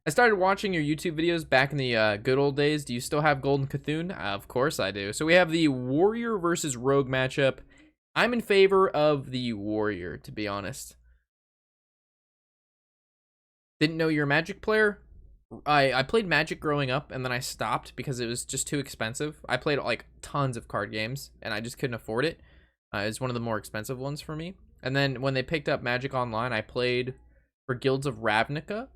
I started watching your YouTube videos back in the good old days. Do you still have Golden Cthulhu? Of course I do. So we have the Warrior versus Rogue matchup. I'm in favor of the Warrior, to be honest. Didn't know you're a Magic player? I played Magic growing up, and then I stopped because it was just too expensive. I played like tons of card games, and I just couldn't afford it. It's one of the more expensive ones for me. And then when they picked up Magic Online, I played for Guilds of Ravnica.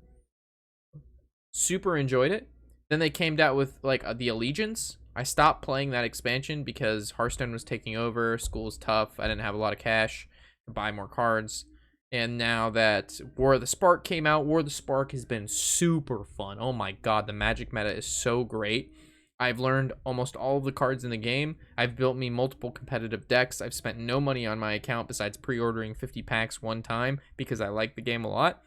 Super enjoyed it. Then they came out with like the Allegiance. I stopped playing that expansion because Hearthstone was taking over. School was tough. I didn't have a lot of cash to buy more cards. And now that War of the Spark came out, War of the Spark has been super fun. Oh my god, the Magic meta is so great. I've learned almost all of the cards in the game. I've built me multiple competitive decks. I've spent no money on my account besides pre-ordering 50 packs one time because I like the game a lot.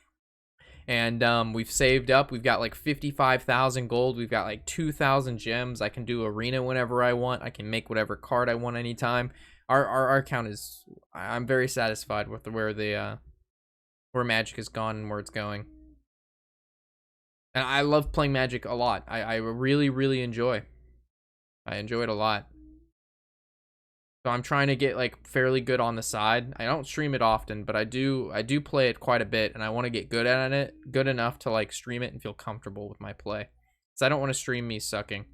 And we've saved up. We've got like 55,000 gold. We've got like 2,000 gems. I can do arena whenever I want. I can make whatever card I want anytime. Our account is. I'm very satisfied with where Magic has gone and where it's going. And I love playing Magic a lot. I really, really enjoy. I enjoy it a lot. So I'm trying to get like fairly good on the side. I don't stream it often, but I do play it quite a bit, and I want to get good at it, good enough to like stream it and feel comfortable with my play. So I don't want to stream me sucking.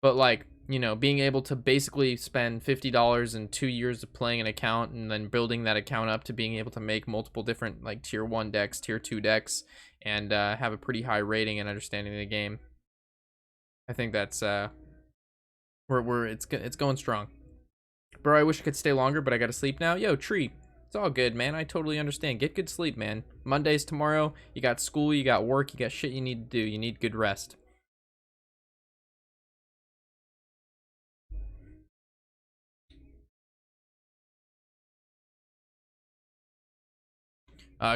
But like, you know, being able to basically spend $50 in 2 years of playing an account and then building that account up to being able to make multiple different like tier 1 decks, tier 2 decks, and have a pretty high rating and understanding of the game. I think that's it's going strong. Bro, I wish I could stay longer, but I gotta sleep now. Yo, Tree, it's all good, man. I totally understand. Get good sleep, man. Monday's tomorrow. You got school, you got work, you got shit you need to do. You need good rest.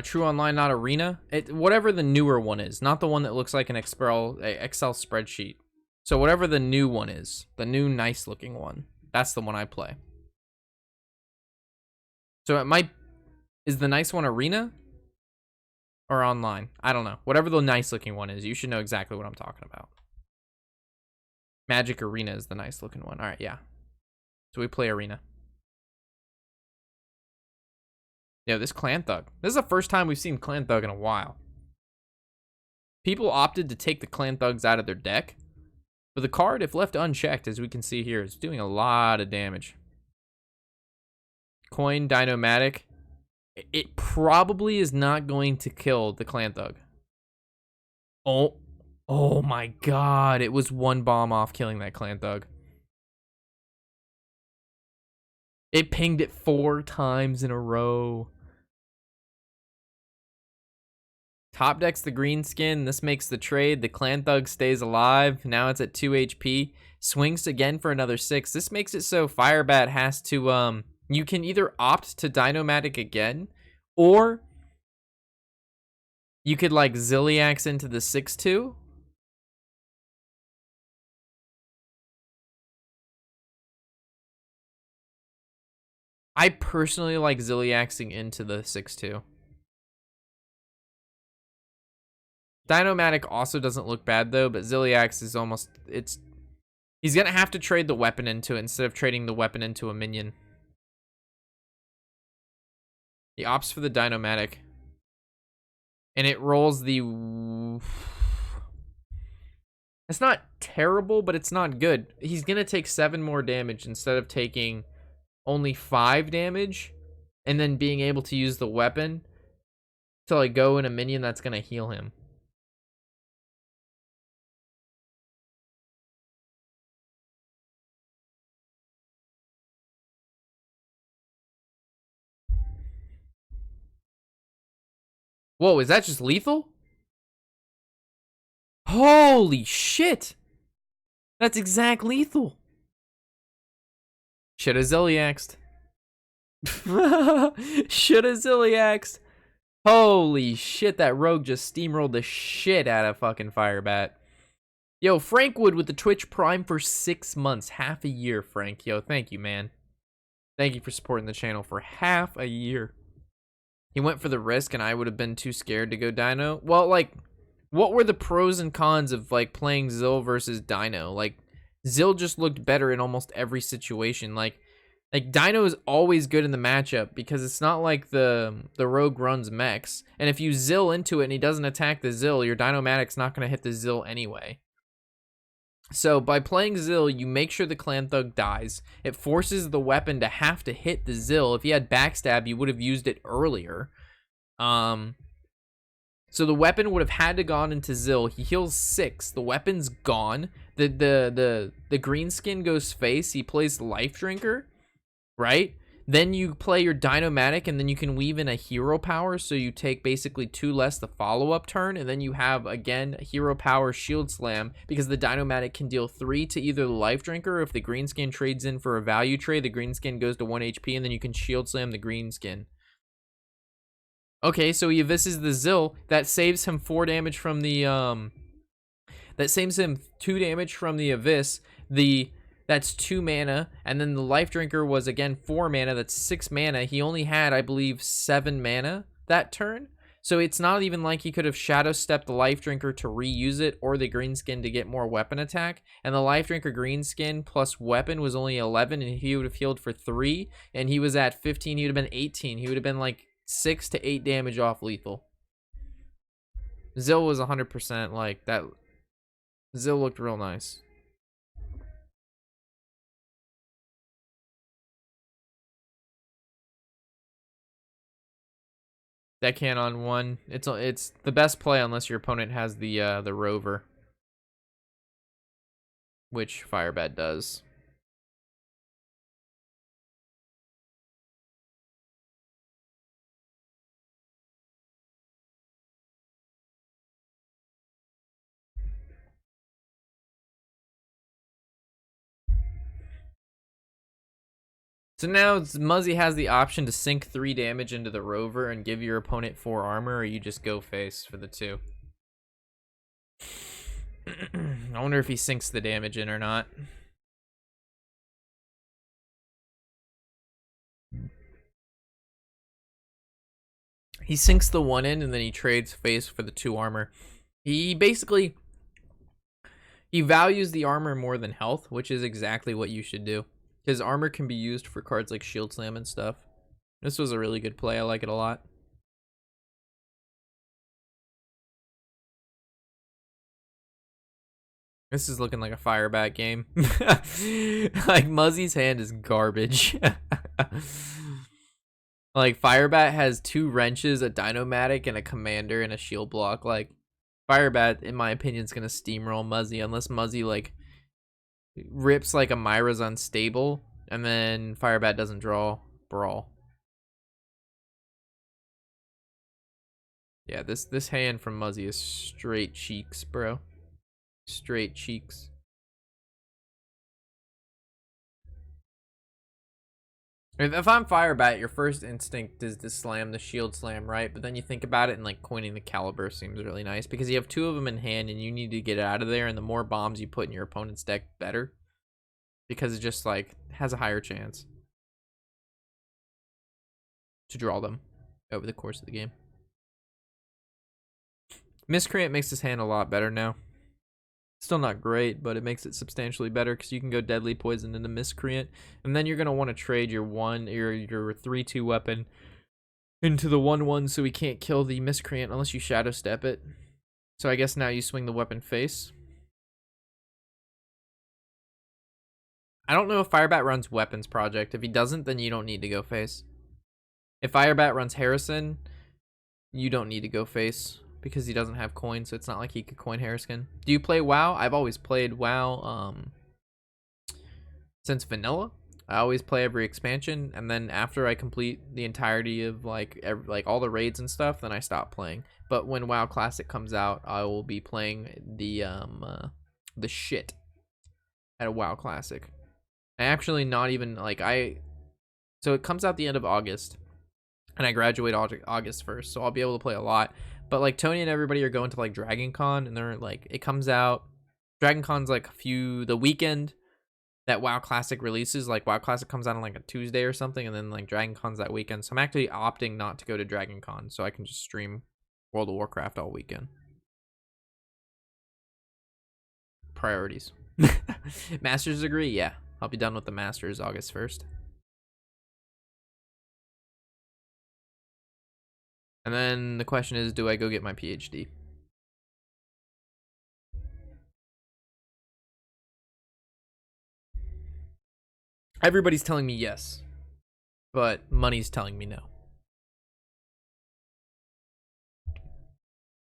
True Online, not Arena. Whatever the newer one is, not the one that looks like an Excel spreadsheet. So whatever the new one is, the new nice looking one, that's the one I play. So it might, is the nice one Arena or Online? I don't know. Whatever the nice looking one is, you should know exactly what I'm talking about. Magic Arena is the nice looking one. All right, yeah. So we play Arena. Yeah, this Clan Thug. This is the first time we've seen Clan Thug in a while. People opted to take the Clan Thugs out of their deck. But the card, if left unchecked, as we can see here, is doing a lot of damage. Coin, Dinomatic. It probably is not going to kill the Clan Thug. Oh my god. It was one bomb off killing that Clan Thug. It pinged it 4 times in a row. Top decks the green skin. This makes the trade. The Clan Thug stays alive. Now it's at 2 HP. Swings again for another 6. This makes it so Firebat has to, you can either opt to Dinomatic again, or you could like Zilliax into the 6/2. I personally like Zilliaxing into the 6/2. Dinomatic also doesn't look bad though, but Zilliax is almost, he's gonna have to trade the weapon into it instead of trading the weapon into a minion. He opts for the Dinomatic. And it rolls the, it's not terrible, but it's not good. He's gonna take 7 more damage instead of taking only 5 damage, and then being able to use the weapon to like go in a minion that's gonna heal him. Whoa, is that just lethal? Holy shit! That's exact lethal. Shoulda Zilliaxed. Shoulda Zilliaxed. Holy shit, that rogue just steamrolled the shit out of fucking Firebat. Yo, Frank Wood with the Twitch Prime for 6 months. Half a year, Frank. Yo, thank you, man. Thank you for supporting the channel for half a year. He went for the risk, and I would have been too scared to go Dino. Well, like, what were the pros and cons of like playing Zill versus Dino? Like, Zill just looked better in almost every situation. Like Dino is always good in the matchup because it's not like the rogue runs mechs, and if you Zill into it and he doesn't attack the Zill, your Dino-matic's not gonna hit the Zill anyway. So by playing Zill, you make sure the Clan Thug dies. It forces the weapon to have to hit the Zill. If you had backstab, you would have used it earlier. So the weapon would have had to gone into Zill. He heals 6. The weapon's gone. The green skin goes face. He plays Life Drinker, right? Then you play your Dino-matic, and then you can weave in a hero power, so you take basically 2 less the follow-up turn, and then you have, again, hero power shield slam, because the Dino-matic can deal 3 to either the Life Drinker, or if the green skin trades in for a value trade, the green skin goes to 1 HP, and then you can shield slam the green skin. Okay, so he evisces the Zill. That saves him 4 damage from the, that saves him 2 damage from the Abyss. That's 2 mana, and then the Life Drinker was, again, 4 mana. That's 6 mana. He only had, I believe, 7 mana that turn. So it's not even like he could have Shadow Stepped the Life Drinker to reuse it, or the green skin to get more weapon attack. And the Life Drinker green skin plus weapon was only 11, and he would have healed for 3. And he was at 15. He would have been 18. He would have been like 6 to 8 damage off lethal. Zill was 100% like that. Zill looked real nice. Deckhand on 1. It's the best play unless your opponent has the rover, which Firebat does. So now Muzzy has the option to sink 3 damage into the rover and give your opponent 4 armor, or you just go face for the 2. I wonder if he sinks the damage in or not. He sinks the 1 in, and then he trades face for the 2 armor. He basically, he values the armor more than health, which is exactly what you should do. His armor can be used for cards like Shield Slam and stuff. This was a really good play. I like it a lot. This is looking like a Firebat game. Like, Muzzy's hand is garbage. Like, Firebat has 2 wrenches, a Dino-matic, and a commander, and a shield block. Like, Firebat, in my opinion, is going to steamroll Muzzy, unless Muzzy, like, rips like a Myra's unstable, and then Firebat doesn't draw Brawl. Yeah, this hand from Muzzy is straight cheeks, bro. Straight cheeks. If I'm Firebat, your first instinct is to slam the shield slam, right? But then you think about it, and like coining the caliber seems really nice because you have 2 of them in hand and you need to get it out of there, and the more bombs you put in your opponent's deck, better. Because it just like has a higher chance to draw them over the course of the game. Miscreant makes this hand a lot better now. Still not great, but it makes it substantially better because you can go Deadly Poison into Miscreant, and then you're gonna want to trade your 3/2 weapon into the 1/1 so he can't kill the Miscreant unless you Shadow Step it. So I guess now you swing the weapon face. I don't know if Firebat runs Weapons Project. If he doesn't, then you don't need to go face. If Firebat runs Harrison, you don't need to go face because he doesn't have coin, so it's not like he could coin Harrison. Do you play WoW? I've always played WoW since vanilla. I always play every expansion, and then after I complete the entirety of like all the raids and stuff, then I stop playing. But when WoW Classic comes out, I will be playing the shit at a WoW Classic. I actually not even like so it comes out the end of August, and I graduate August 1st, so I'll be able to play a lot. But like Tony and everybody are going to like Dragon Con, and they're like, it comes out, Dragon Con's like the weekend that WoW Classic releases. Like WoW Classic comes out on like a Tuesday or something, and then like Dragon Con's that weekend. So I'm actually opting not to go to Dragon Con, so I can just stream World of Warcraft all weekend. Priorities. Master's degree, yeah. I'll be done with the Master's August 1st. And then the question is, do I go get my PhD? Everybody's telling me yes, but money's telling me no.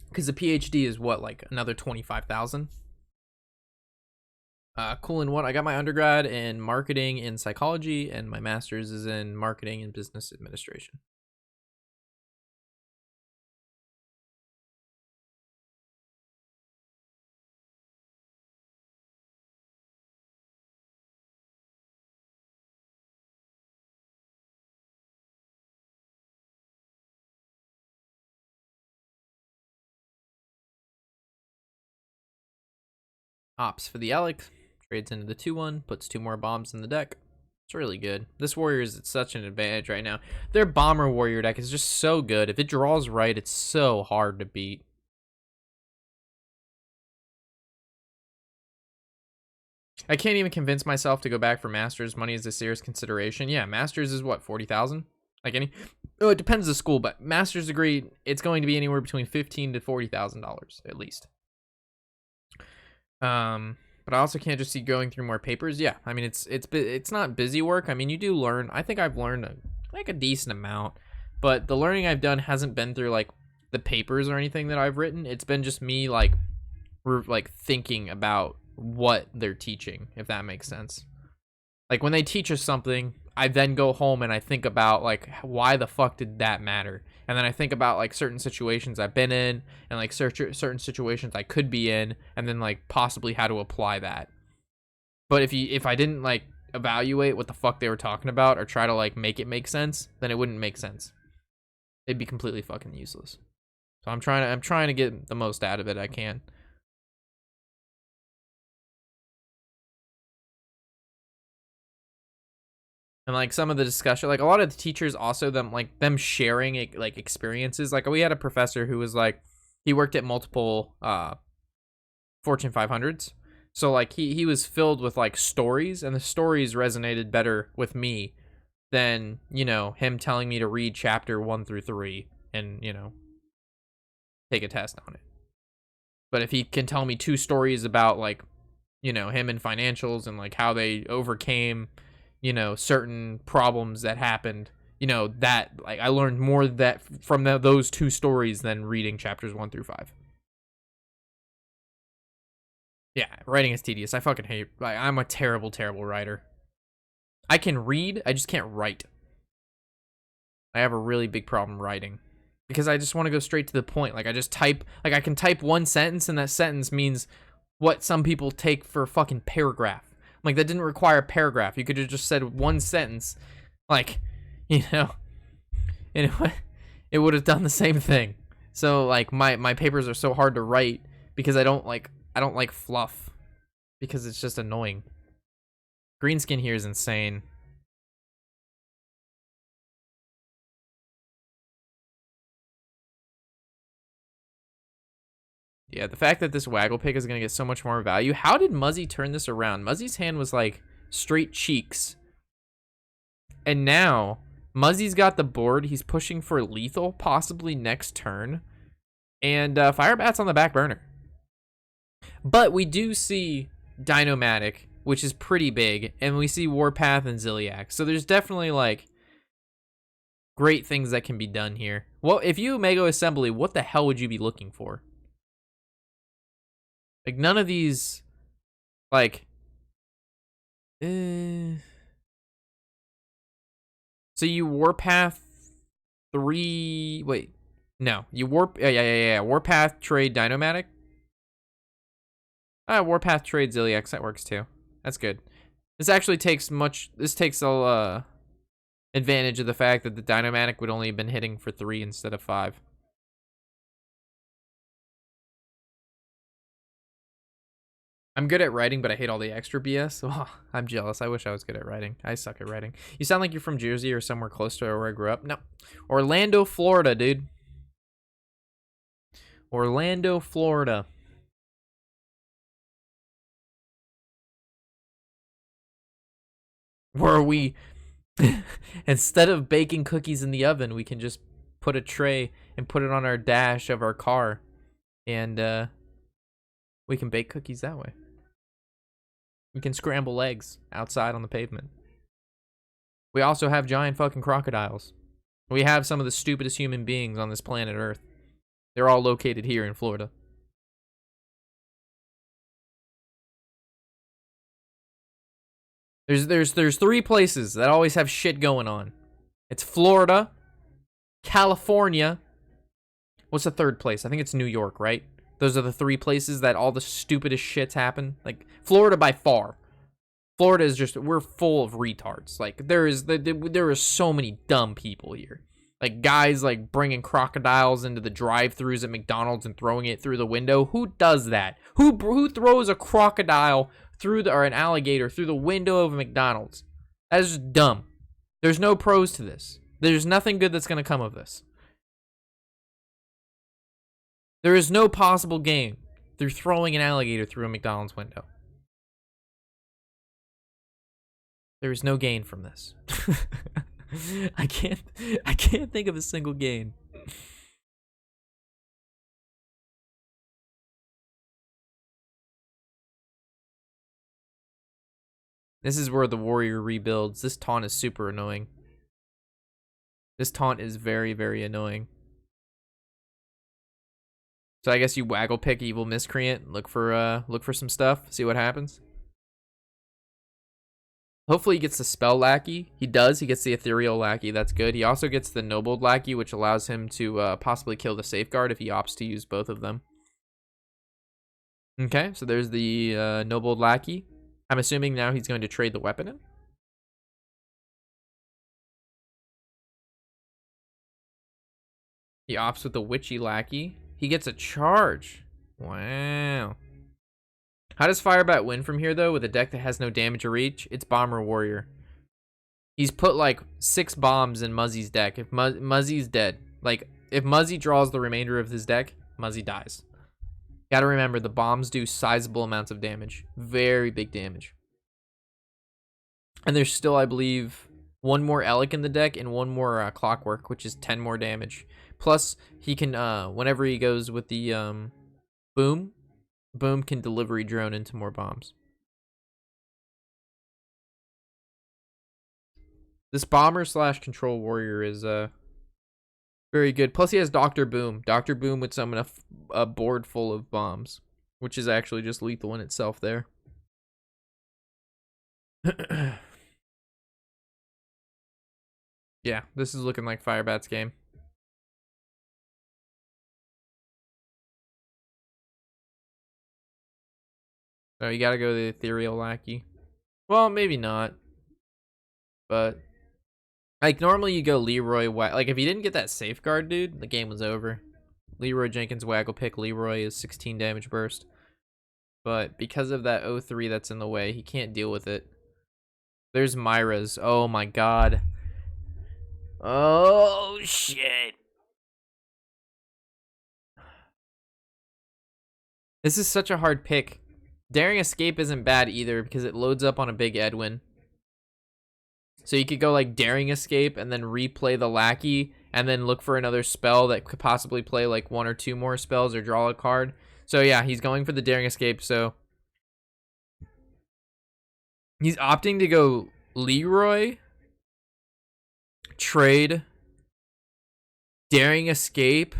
Because the PhD is what, like another 25,000? Cool. In what? I got my undergrad in marketing and psychology, and my master's is in marketing and business administration. Ops for the Alex, trades into the 2-1, puts 2 more bombs in the deck. It's really good. This warrior is at such an advantage right now. Their bomber warrior deck is just so good. If it draws right, it's so hard to beat. I can't even convince myself to go back for Masters. Money is a serious consideration. Yeah, Masters is what, 40,000? Like any, oh, it depends the school, but Masters degree, it's going to be anywhere between $15,000 to $40,000 at least. But I also can't just see going through more papers. Yeah, I mean it's not busy work. I mean you do learn. I think I've learned a decent amount, but the learning I've done hasn't been through like the papers or anything that I've written. It's been just me like thinking about what they're teaching, if that makes sense. Like when they teach us something, I then go home and I think about like why the fuck did that matter? And then I think about like certain situations I've been in and like certain situations I could be in, and then like possibly how to apply that. But if I didn't like evaluate what the fuck they were talking about or try to like make it make sense, then it wouldn't make sense. It'd be completely fucking useless. So I'm trying to get the most out of it I can. And like some of the discussion, like a lot of the teachers also them sharing like experiences. Like we had a professor who was like, he worked at multiple Fortune 500s. So like he was filled with like stories, and the stories resonated better with me than, you know, him telling me to read chapter 1 through 3 and, you know, take a test on it. But if he can tell me 2 stories about like, you know, him in financials and like how they overcame, you know, certain problems that happened, you know, that like I learned more that from those 2 stories than reading chapters 1 through 5. Yeah, writing is tedious. I fucking hate, like, I'm a terrible writer. I can read, I just can't write. I have a really big problem writing because I just want to go straight to the point. Like I just type, like I can type one sentence and that sentence means what some people take for a fucking paragraph. Like that didn't require a paragraph. You could have just said one sentence, like, you know, and it would have done the same thing. So like my papers are so hard to write because I don't like fluff because it's just annoying. Greenskin here is insane. Yeah, the fact that this Waggle pick is going to get so much more value. How did Muzzy turn this around? Muzzy's hand was like straight cheeks. And now Muzzy's got the board. He's pushing for lethal, possibly next turn. And Firebat's on the back burner. But we do see Dinomatic, which is pretty big. And we see Warpath and Ziliax. So there's definitely like great things that can be done here. Well, if you Mego Assembly, what the hell would you be looking for? Like, none of these, like, so you Warpath 3, wait, no, you Warpath trade Dinomatic. Warpath trade Ziliax, that works too. That's good. This actually takes a advantage of the fact that the Dinomatic would only have been hitting for 3 instead of 5. I'm good at writing, but I hate all the extra BS. Oh, I'm jealous. I wish I was good at writing. I suck at writing. You sound like you're from Jersey or somewhere close to where I grew up. No. Orlando, Florida, dude. Orlando, Florida. Where we, instead of baking cookies in the oven, we can just put a tray and put it on our dash of our car. And we can bake cookies that way. We can scramble eggs outside on the pavement. We also have giant fucking crocodiles. We have some of the stupidest human beings on this planet Earth. They're all located here in Florida. There's three places that always have shit going on. It's Florida, California. What's the third place? I think it's New York, right? Those are the three places that all the stupidest shits happen. Like, Florida by far. Florida is just, we're full of retards. Like, there is so many dumb people here. Like, guys, like, bringing crocodiles into the drive-thrus at McDonald's and throwing it through the window. Who does that? Who throws a crocodile through or an alligator through the window of a McDonald's? That is just dumb. There's no pros to this. There's nothing good that's going to come of this. There is no possible gain through throwing an alligator through a McDonald's window. There is no gain from this. I can't think of a single gain. This is where the warrior rebuilds. This taunt is super annoying. This taunt is very, very annoying. So I guess you waggle pick evil miscreant, look for some stuff, see what happens. Hopefully he gets the spell lackey. He does. He gets the ethereal lackey. That's good. He also gets the nobled lackey, which allows him to possibly kill the safeguard if he opts to use both of them. Okay, so there's the nobled lackey. I'm assuming now he's going to trade the weapon in. He opts with the witchy lackey. He gets a charge. Wow. How does Firebat win from here, though, with a deck that has no damage or reach? It's Bomber Warrior. He's put, like, 6 bombs in Muzzy's deck. If Muzzy's dead, like, if Muzzy draws the remainder of his deck, Muzzy dies. Gotta remember, the bombs do sizable amounts of damage. Very big damage. And there's still, I believe, 1 more Elec in the deck and 1 more Clockwork, which is 10 more damage. Plus, he can, whenever he goes with the Boom can delivery drone into more bombs. This bomber / control warrior is very good. Plus, he has Dr. Boom. Dr. Boom would summon a board full of bombs, which is actually just lethal in itself there. Yeah, this is looking like Firebat's game. So you gotta go the ethereal lackey. Well, maybe not. But, like, normally you go Leroy. Like, if you didn't get that safeguard, dude, the game was over. Leroy Jenkins waggle pick. Leroy is 16 damage burst. But because of that 0-3 that's in the way, he can't deal with it. There's Myra's. Oh my god. Oh shit. This is such a hard pick. Daring Escape isn't bad either because it loads up on a big Edwin. So you could go like Daring Escape and then replay the lackey and then look for another spell that could possibly play like 1 or 2 more spells or draw a card. So yeah, he's going for the Daring Escape. So he's opting to go Leroy, trade, Daring Escape,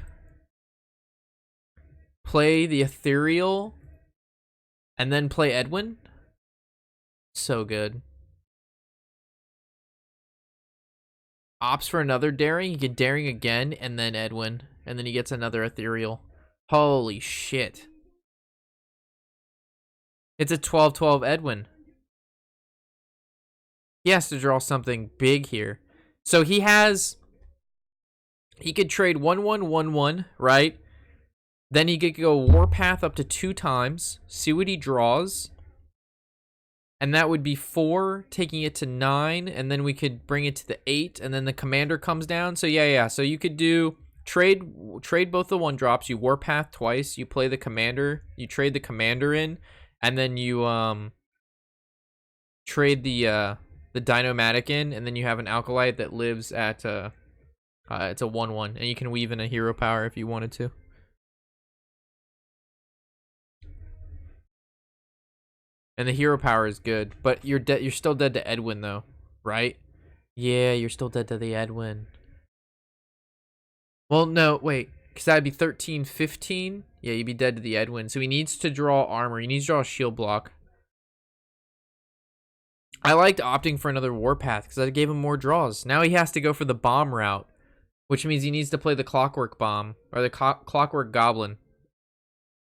play the Ethereal, and then play Edwin. So good. Opts for another Daring. He get Daring again, and then Edwin. And then he gets another Ethereal. Holy shit. It's a 12-12 Edwin. He has to draw something big here. So he could trade 1-1-1-1, right? Then he could go Warpath up to 2 times, see what he draws, and that would be 4, taking it to 9, and then we could bring it to the 8, and then the commander comes down. So yeah. So you could do trade both the 1-drops. You Warpath twice. You play the commander. You trade the commander in, and then you trade the Dinomatic in, and then you have an Alkalite that lives at it's a 1/1, and you can weave in a hero power if you wanted to. And the hero power is good, but you're dead. You're still dead to Edwin though, right? Yeah, you're still dead to the Edwin. Well, no, wait, because that'd be 13, 15. Yeah, you'd be dead to the Edwin. So he needs to draw armor. He needs to draw a shield block. I liked opting for another Warpath because that gave him more draws. Now he has to go for the bomb route, which means he needs to play the Clockwork Bomb or the Clockwork Goblin.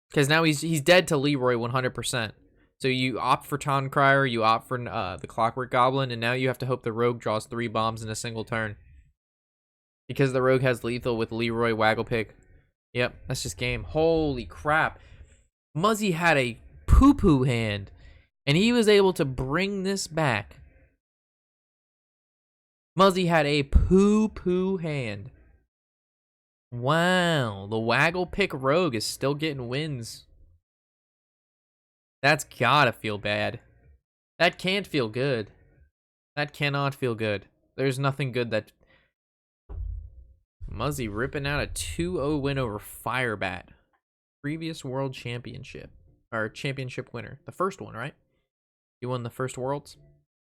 Because now he's dead to Leroy 100%. So you opt for Toncrier, you opt for the Clockwork Goblin, and now you have to hope the Rogue draws 3 bombs in a single turn. Because the Rogue has lethal with Leroy Wagglepick. Yep, that's just game. Holy crap. Muzzy had a poo-poo hand, and he was able to bring this back. Muzzy had a poo-poo hand. Wow, the Wagglepick Rogue is still getting wins. That's gotta feel bad. That can't feel good. That cannot feel good. There's nothing good that... Muzzy ripping out a 2-0 win over Firebat. Previous world championship. Or championship winner. The first one, right? You won the first Worlds?